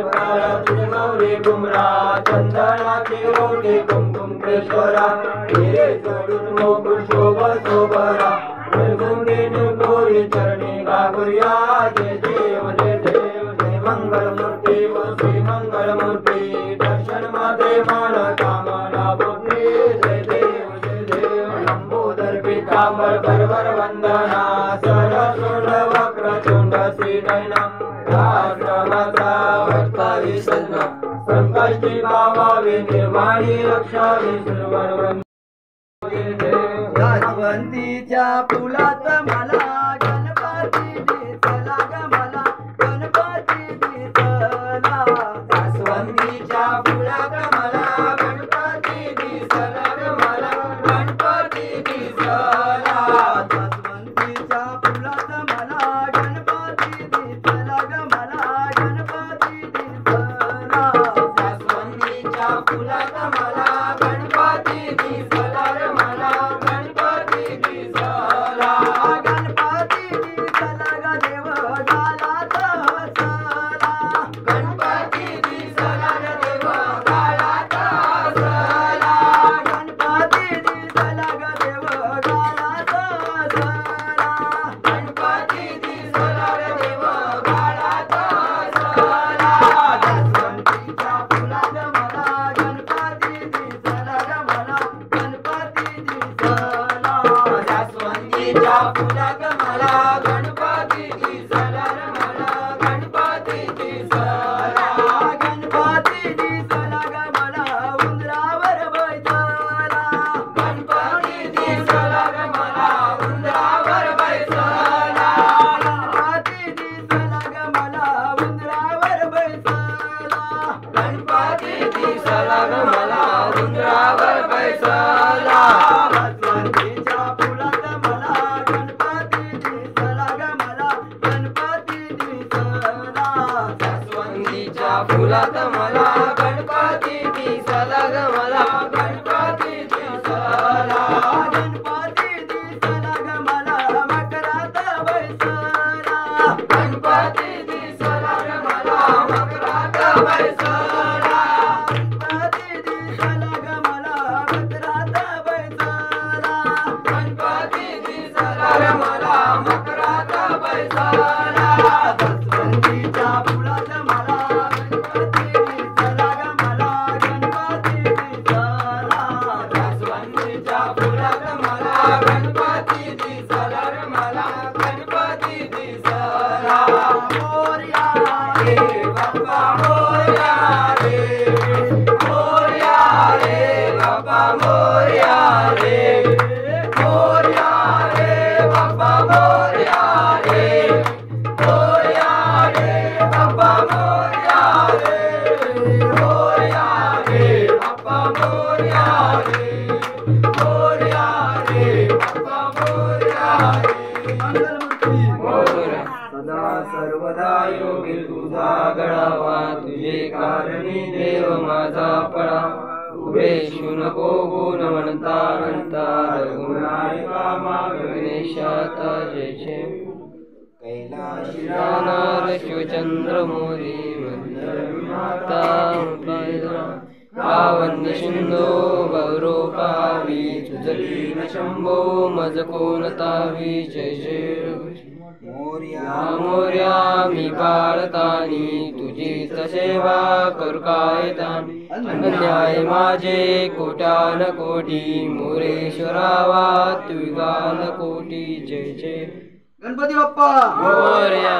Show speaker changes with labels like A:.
A: गौरी गुमरा चंदनाची रोटी कुमकुम केशरा हिरे जोडून मोकुळ शोभा शोभरा निर्गुंगी निर्गोरी चरणी गागुर्या जय देव जय देव जय मंगल मूर्ती व श्री मंगल मूर्ती दर्शन मात्रे मान कामना बुद्धी जय देव लंबोदर पीतांबर बरवर वंदना सरसुंड वक्रतुंड श्री नयना संकष्टी भावावे निर्माणी रक्षावी सर्वं
B: जास्वंदीच्या फुलात मला गणपती दिसला ग मला गणपती दिसला
A: जास्वंदीच्या फुलात मला गणपती दिसला ग मला गणपती दिसला
B: जास्वंदीच्या फुलात मला गणपती दिसला ग मला गणपती दिसला
A: जास्वंदीच्या फुलात मला गणपती दिसला ग मला गणपती दिसला
B: गणपती दिसला ग देव गालात हसला
A: गणपती दिसला ग देव गालात हसला
B: गणपती दिसला ग देव गालात हसला
A: गणपती दिसला ग देव गालात हसला
B: जास्वंदीच्या फुलात मला गणपती दिसला ग मला गणपती दिसला
A: जास्वंदीच्या फुलात मला गणपती दिसला ग मला गणपती दिसला
B: गणपती दिसला ग मला उंदरावर बैठला
A: गणपती दिसला ग मला उंदरावर बैसला
B: गणपती दिसला ग मला उंदरावर बैठला
A: गणपती दिसला ग मला उंदरावर बैसला
B: जास्वंदीच्या फुलात मला गणपती दिसला ग मला गणपती दिसला
A: जास्वंदीच्या फुलात मला गणपती दिसला ग मला गणपती दिसला
B: गणपती दिसला ग मला मकरात बैसला
A: गणपती दिसला ग मला मकरात बैसला
B: गणपती दिसला ग मला मकरात बैसला
A: गणपती दिसला ग मला मकरात बैसला
B: जास्वंदीच्या फुलात मला गणपती दिसला ग मला गणपती दिसला
A: जास्वंदीच्या फुलात मला गणपती दिसला ग मला गणपती दिसला
B: मोरया
A: रे बाप्पा मोरया रे बाप्पा मोरया रे बाप्पा मोरया रे बाप्पा मोरया रे बाप्पा मोरया रे बाप्पा मोरया रे
B: मंगलमूर्ती
A: सदा सर्वदा योगी तुझा गडावा तुझे कारणी देव माझा पळा उभे नको गुण म्हणता म्हणता रघुनायका गणेशाता जय जय कैलाशिरानार शिवचंद्र मोरी माता पावन सिंधो गौरव पावी तुझली न शंभो मज कोण तावी जय जय मोर्या मी पाळतानी तुझीच सेवा करू काय तानी अन्याय माझे कोट्यान कोटी मोरेश्वरावा तुगान कोटी जय जय
B: गणपती बाप्पा
A: मोर्या।